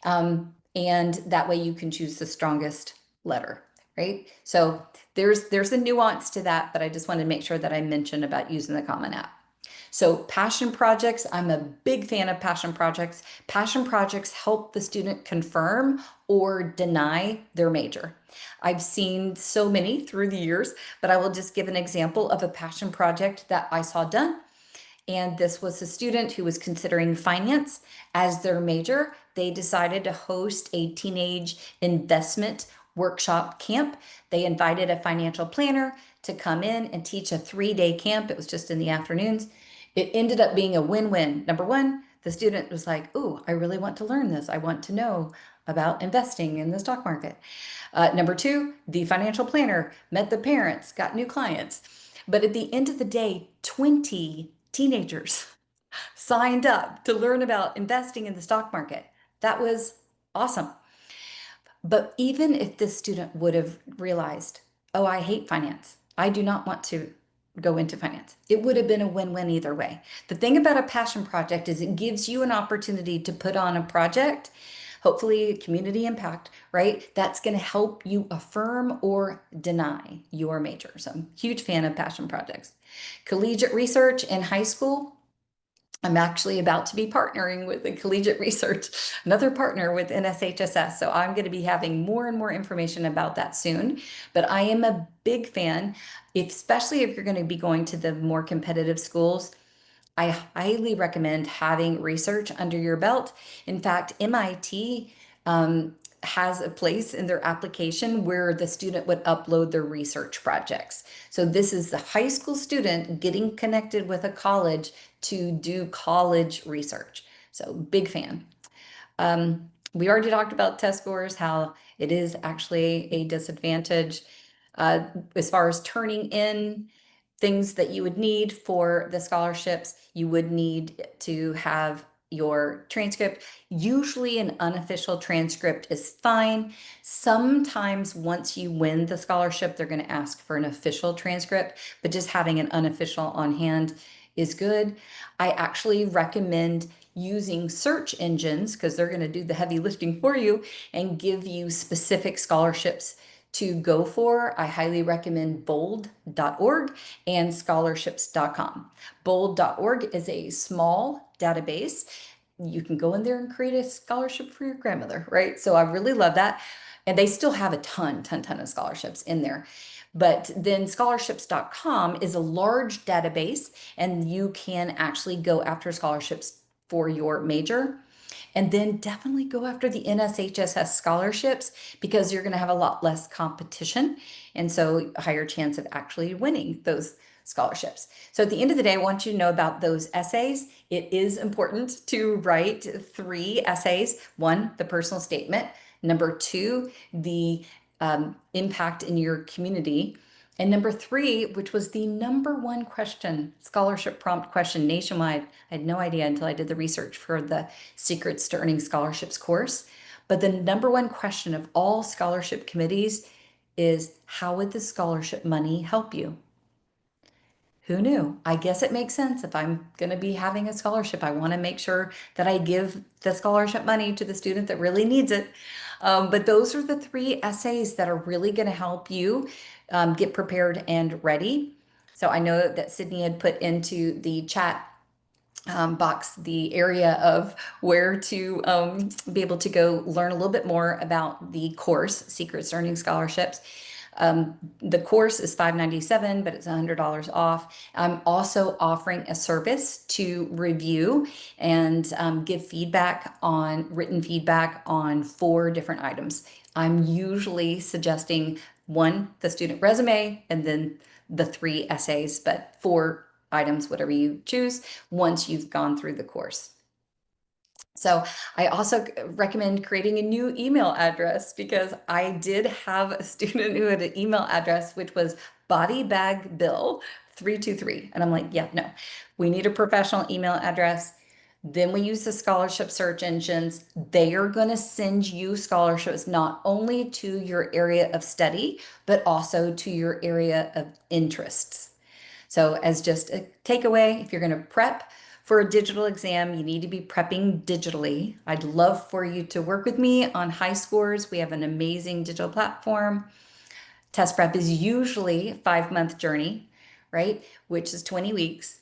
and that way you can choose the strongest letter, right? So there's a nuance to that, but I just wanted to make sure that I mentioned about using the Common App. So passion projects, I'm a big fan of passion projects. Passion projects help the student confirm or deny their major. I've seen so many through the years, but I will just give an example of a passion project that I saw done. And this was a student who was considering finance as their major. They decided to host a teenage investment workshop camp. They invited a financial planner to come in and teach a 3-day camp. It was just in the afternoons. It ended up being a win-win. Number one, the student was like, "Ooh, I really want to learn this. I want to know about investing in the stock market." Number two, the financial planner met the parents, got new clients. But at the end of the day, 20 teenagers signed up to learn about investing in the stock market. That was awesome. But even if this student would have realized, "Oh, I hate finance. I do not want to go into finance," it would have been a win-win either way. The thing about a passion project is it gives you an opportunity to put on a project, hopefully community impact, right? That's going to help you affirm or deny your major. So I'm a huge fan of passion projects. Collegiate research in high school, I'm actually about to be partnering with a collegiate research, another partner with NSHSS. So I'm going to be having more and more information about that soon. But I am a big fan, especially if you're going to be going to the more competitive schools. I highly recommend having research under your belt. In fact, MIT has a place in their application where the student would upload their research projects. So this is the high school student getting connected with a college to do college research. So big fan. We already talked about test scores, how it is actually a disadvantage as far as turning in things that you would need for the scholarships. You would need to have your transcript. Usually an unofficial transcript is fine. Sometimes once you win the scholarship, they're going to ask for an official transcript, but just having an unofficial on hand is good. I actually recommend using search engines because they're going to do the heavy lifting for you and give you specific scholarships to go for. I highly recommend bold.org and scholarships.com. Bold.org is a small database. You can go in there and create a scholarship for your grandmother, right? So I really love that. And they still have a ton of scholarships in there. But then scholarships.com is a large database, and you can actually go after scholarships for your major. And then definitely go after the NSHSS scholarships because you're going to have a lot less competition. And so a higher chance of actually winning those scholarships. So at the end of the day, I want you to know about those essays. It is important to write 3 essays. 1, the personal statement. Number 2, the impact in your community. And number three, which was the number one question, scholarship prompt question nationwide. I had no idea until I did the research for the Secrets to Earning Scholarships course. But the number one question of all scholarship committees is, how would the scholarship money help you? Who knew? I guess it makes sense. If I'm going to be having a scholarship, I want to make sure that I give the scholarship money to the student that really needs it. But those are the three essays that are really going to help you get prepared and ready. So I know that Sydney had put into the chat box the area of where to be able to go learn a little bit more about the course, Secrets to Earning Scholarships. The course is $597, but it's $100 off. I'm also offering a service to review and give feedback on written feedback on 4 different items. I'm usually suggesting one, the student resume, and then the 3 essays, but 4 items, whatever you choose, once you've gone through the course. So I also recommend creating a new email address, because I did have a student who had an email address which was bodybagbill323. And I'm like, yeah, no, we need a professional email address. Then we use the scholarship search engines. They are going to send you scholarships not only to your area of study, but also to your area of interests. So as just a takeaway, if you're going to prep for a digital exam, you need to be prepping digitally. I'd love for you to work with me on High Scores. We have an amazing digital platform. Test prep is usually a 5-month journey, right? Which is 20 weeks.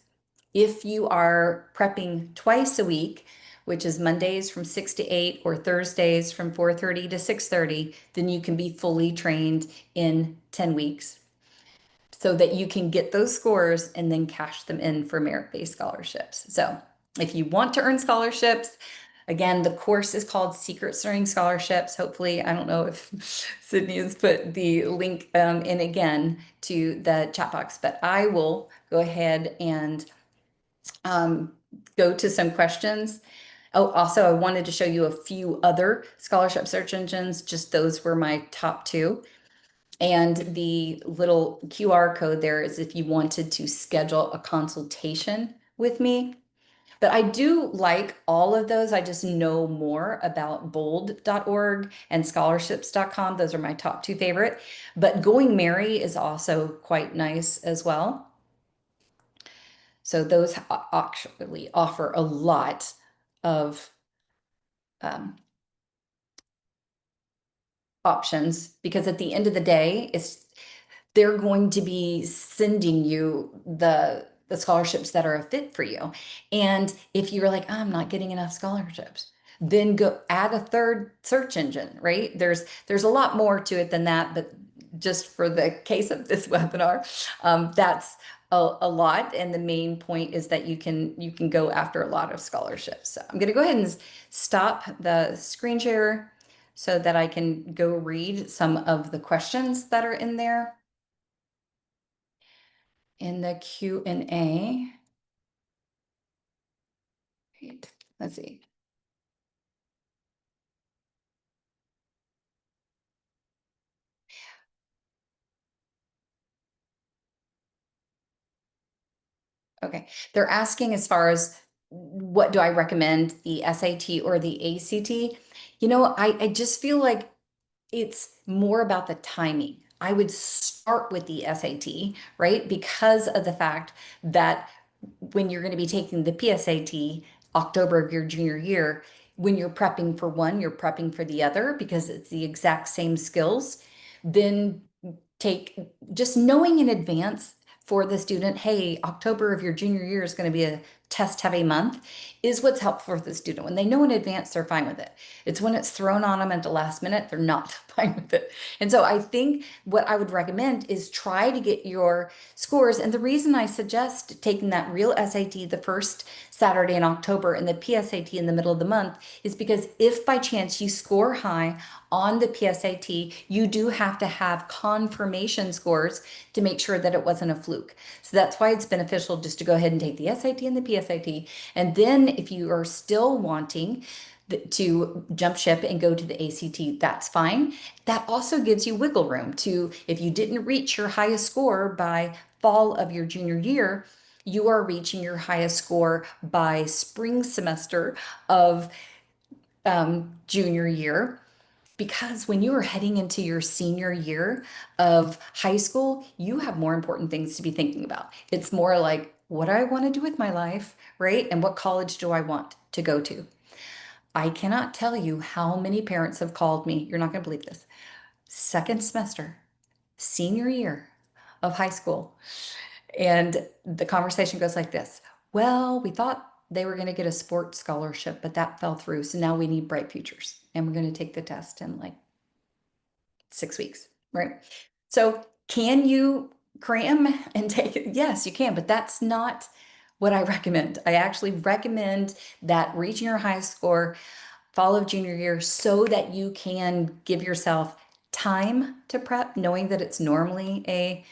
If you are prepping twice a week, which is Mondays from 6 to 8 or Thursdays from 4:30 to 6:30, then you can be fully trained in 10 weeks, so that you can get those scores and then cash them in for merit-based scholarships. So if you want to earn scholarships, again, the course is called Secrets to Earning Scholarships. Hopefully, I don't know if Sydney has put the link in again to the chat box, but I will go ahead and go to some questions. Oh, also, I wanted to show you a few other scholarship search engines. Just those were my top 2. And the little QR code there is if you wanted to schedule a consultation with me. But I do like all of those. I just know more about bold.org and scholarships.com. Those are my top 2 favorite. But Going Merry is also quite nice as well. So those actually offer a lot of options, because at the end of the day, they're going to be sending you the scholarships that are a fit for you. And if you're like, I'm not getting enough scholarships, then go add a third search engine, right? There's a lot more to it than that, but just for the case of this webinar, that's a lot. And the main point is that you can go after a lot of scholarships. So I'm going to go ahead and stop the screen share so that I can go read some of the questions that are in there in the Q&A. Wait, let's see. Okay, they're asking as far as what do I recommend, the SAT or the ACT? I just feel like it's more about the timing. I would start with the SAT, right? Because of the fact that when you're going to be taking the PSAT October of your junior year, when you're prepping for one, you're prepping for the other because it's the exact same skills. Then take just knowing in advance for the student, hey, October of your junior year is going to be a test heavy month, is what's helpful for the student. When they know in advance, they're fine with it. It's when it's thrown on them at the last minute, they're not fine with it. And so I think what I would recommend is try to get your scores. And the reason I suggest taking that real SAT the first Saturday in October and the PSAT in the middle of the month is because if by chance you score high on the PSAT, you do have to have confirmation scores to make sure that it wasn't a fluke. So that's why it's beneficial just to go ahead and take the SAT and the PSAT. And then if you are still wanting to jump ship and go to the ACT, that's fine. That also gives you wiggle room to, if you didn't reach your highest score by fall of your junior year, you are reaching your highest score by spring semester of junior year. Because when you are heading into your senior year of high school, you have more important things to be thinking about. It's more like, what do I want to do with my life, right? And what college do I want to go to? I cannot tell you how many parents have called me. You're not going to believe this. Second semester, senior year of high school. And the conversation goes like this. Well, we thought they were going to get a sports scholarship, but that fell through. So now we need bright futures. And we're going to take the test in like 6 weeks, right? So can you cram and take it? Yes, you can, but that's not what I recommend. I actually recommend that reaching your highest score fall of junior year so that you can give yourself time to prep, knowing that it's normally a,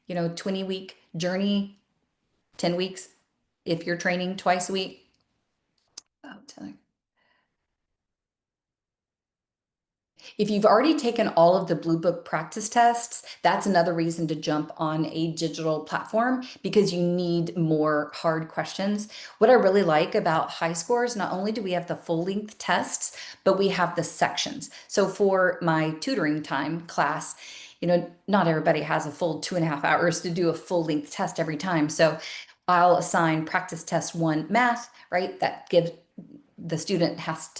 20-week journey, 10 weeks if you're training twice a week. Oh, if you've already taken all of the Blue Book practice tests, that's another reason to jump on a digital platform because you need more hard questions. What I really like about high scores, not only do we have the full length tests, but we have the sections. So for my tutoring time class, not everybody has a full 2.5 hours to do a full length test every time. So I'll assign practice test one math, right? That gives the student has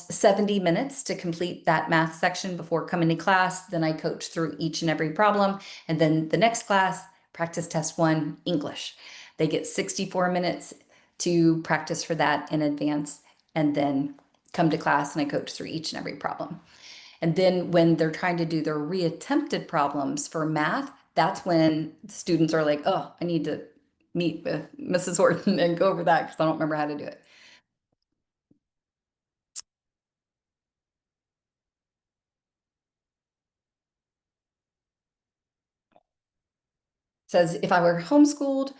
70 minutes to complete that math section before coming to class. Then I coach through each and every problem. And then the next class, practice test one, English. They get 64 minutes to practice for that in advance and then come to class and I coach through each and every problem. And then when they're trying to do their reattempted problems for math, that's when students are like, oh, I need to meet with Mrs. Horton and go over that because I don't remember how to do it. Says, if I were homeschooled,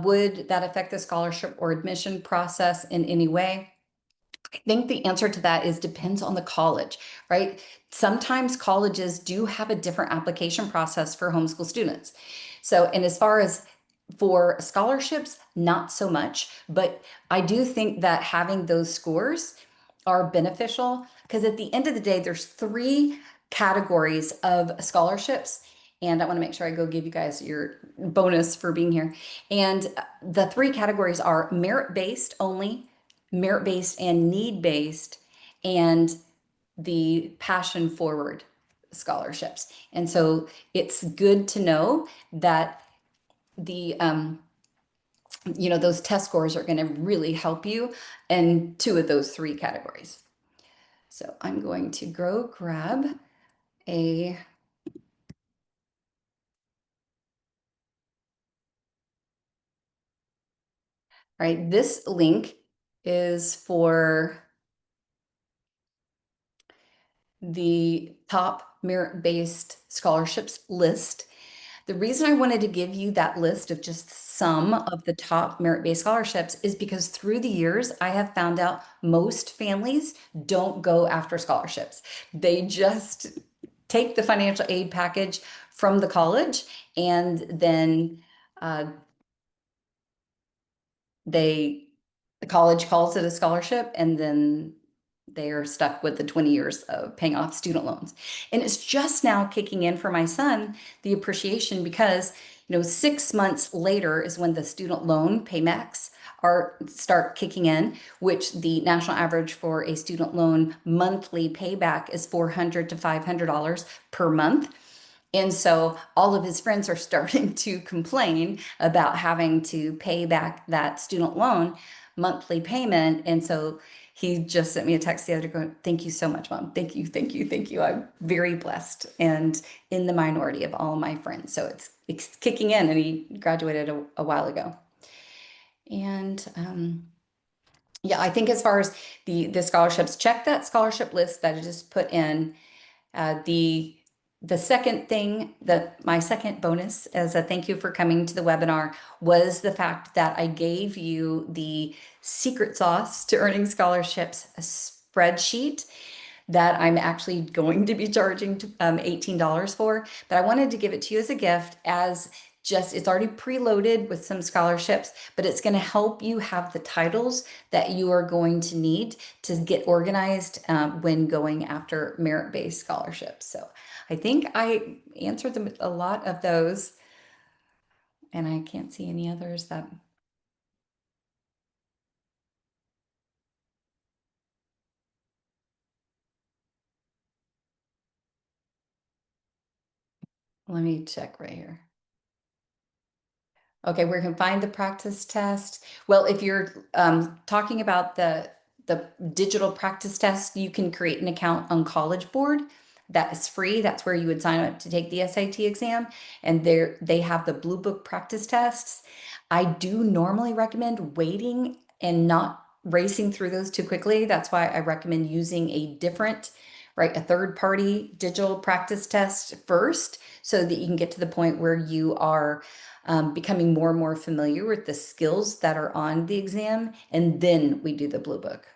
would that affect the scholarship or admission process in any way? I think the answer to that is depends on the college, right? Sometimes colleges do have a different application process for homeschool students. So, and as far as for scholarships, not so much, but I do think that having those scores are beneficial because at the end of the day, there's three categories of scholarships. And I want to make sure I go give you guys your bonus for being here. And the three categories are merit-based only, merit-based and need-based, and the passion forward scholarships. And so it's good to know that the those test scores are going to really help you in two of those three categories. So I'm going to go grab a all right, this link is for the top merit-based scholarships list. The reason I wanted to give you that list of just some of the top merit-based scholarships is because through the years, I have found out most families don't go after scholarships. They just take the financial aid package from the college and then uh, they the college calls it a scholarship and then they are stuck with the 20 years of paying off student loans. And it's just now kicking in for my son, the appreciation, because 6 months later is when the student loan payments are start kicking in, which the national average for a student loan monthly payback is $400 to $500 per month. And so all of his friends are starting to complain about having to pay back that student loan monthly payment. And so he just sent me a text the other day going, thank you so much, Mom. Thank you, thank you, thank you. I'm very blessed and in the minority of all my friends. So it's kicking in and he graduated a while ago. And yeah, I think as far as the scholarships, check that scholarship list that I just put in. The The second thing that my second bonus as a thank you for coming to the webinar was the fact that I gave you the secret sauce to earning scholarships a spreadsheet that I'm actually going to be charging $18 for, but I wanted to give it to you as a gift as just it's already preloaded with some scholarships, but it's going to help you have the titles that you are going to need to get organized when going after merit-based scholarships. So I think I answered a lot of those, and I can't see any others that. Let me check right here. Okay, where you can find the practice test. Well, if you're talking about the digital practice test, you can create an account on College Board. That is free. That's where you would sign up to take the SAT exam. And there they have the Blue Book practice tests. I do normally recommend waiting and not racing through those too quickly. That's why I recommend using a different, right, a third party digital practice test first so that you can get to the point where you are becoming more and more familiar with the skills that are on the exam, and then we do the blue book.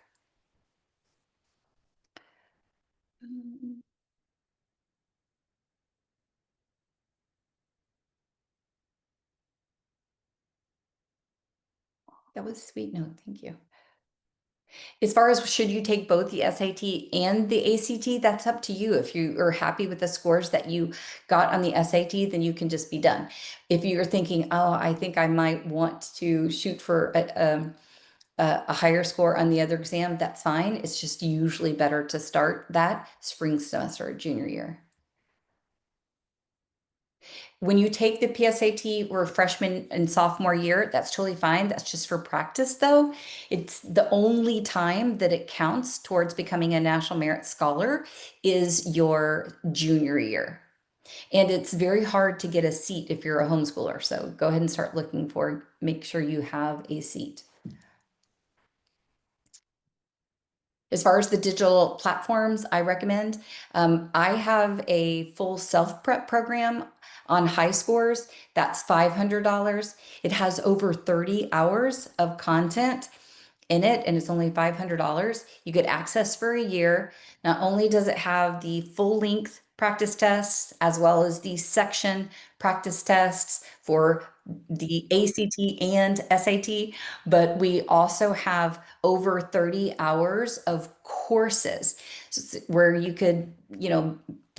That was a sweet note. Thank you. As far as should you take both the SAT and the ACT, that's up to you. If you are happy with the scores that you got on the SAT, then you can just be done. If you're thinking, oh, I think I might want to shoot for a higher score on the other exam, that's fine. It's just usually better to start that spring semester, junior year. When you take the PSAT or freshman and sophomore year, that's totally fine. That's just for practice, though. It's the only time that it counts towards becoming a National Merit Scholar is your junior year. And it's very hard to get a seat if you're a homeschooler. So go ahead and start looking for, make sure you have a seat. As far as the digital platforms, I recommend. I have a full self-prep program on high scores. That's $500. It has over 30 hours of content in it, and it's only $500. You get access for a year. Not only does it have the full length practice tests as well as the section practice tests for the ACT and SAT, but we also have over 30 hours of courses where you could,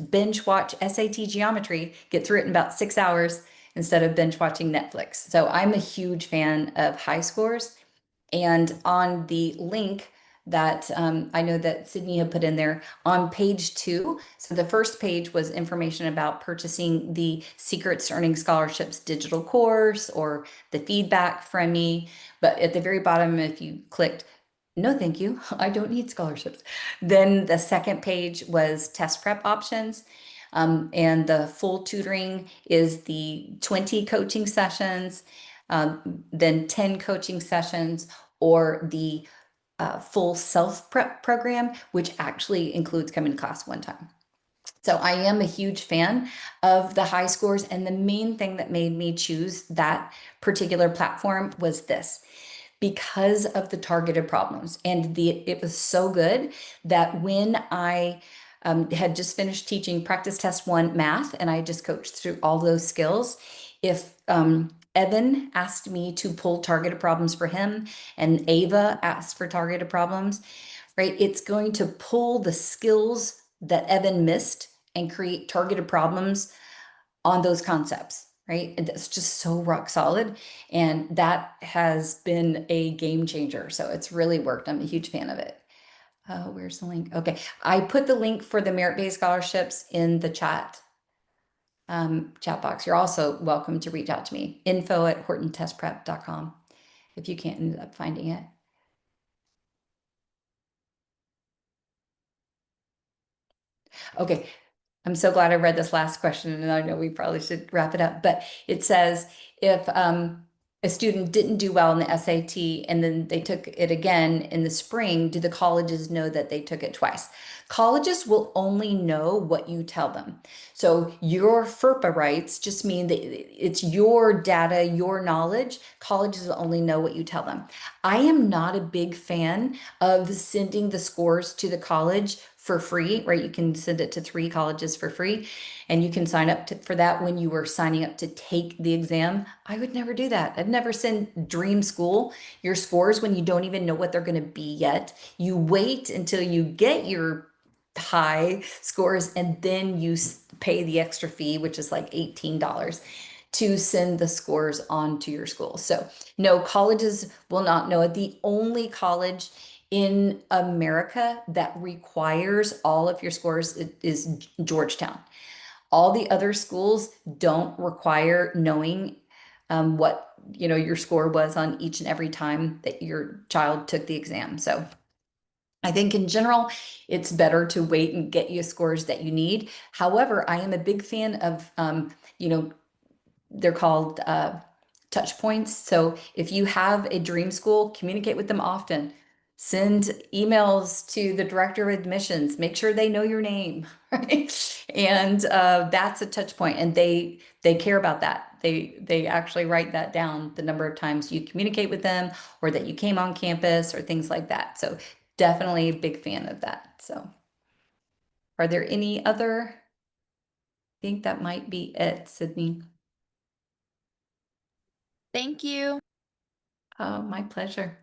binge watch SAT geometry, get through it in about 6 hours instead of binge watching Netflix. So I'm a huge fan of high scores. And on the link that I know that Sydney had put in there on page 2. So the first page was information about purchasing the Secrets to Earning Scholarships digital course or the feedback from me. But at the very bottom, if you clicked, no, thank you, I don't need scholarships. Then the second page was test prep options. And the full tutoring is the 20 coaching sessions, then 10 coaching sessions, or the full self prep program, which actually includes coming to class one time. So I am a huge fan of the high scores. And the main thing that made me choose that particular platform was this because of the targeted problems. And it was so good that when I had just finished teaching practice test 1 math and I just coached through all those skills, if Evan asked me to pull targeted problems for him and Ava asked for targeted problems, right? It's going to pull the skills that Evan missed and create targeted problems on those concepts, right? And that's just so rock solid. And that has been a game changer. So it's really worked. I'm a huge fan of it. Where's the link? Okay. I put the link for the merit-based scholarships in the chat box. You're also welcome to reach out to me. info@hortontestprep.com if you can't end up finding it. Okay. I'm so glad I read this last question, and I know we probably should wrap it up, but it says if a student didn't do well in the SAT and then they took it again in the spring, do the colleges know that they took it twice? Colleges will only know what you tell them. So your FERPA rights just mean that it's your data, your knowledge. Colleges will only know what you tell them. I am not a big fan of sending the scores to the college for free, right? You can send it to 3 colleges for free and you can sign up for that when you were signing up to take the exam. I would never do that. I'd never send Dream School your scores when you don't even know what they're going to be yet. You wait until you get your high scores and then you pay the extra fee, which is like $18 to send the scores on to your school. So no, colleges will not know it. The only college in America that requires all of your scores is Georgetown. All the other schools don't require knowing what your score was on each and every time that your child took the exam. So I think in general, it's better to wait and get you scores that you need. However, I am a big fan of, you know, they're called touch points. So if you have a dream school, communicate with them often. Send emails to the director of admissions. Make sure they know your name, right? And that's a touch point, and they care about that. They actually write that down, the number of times you communicate with them, or that you came on campus, or things like that. So definitely a big fan of that. So are there any other? I think that might be it, Sydney. Thank you. Oh, my pleasure.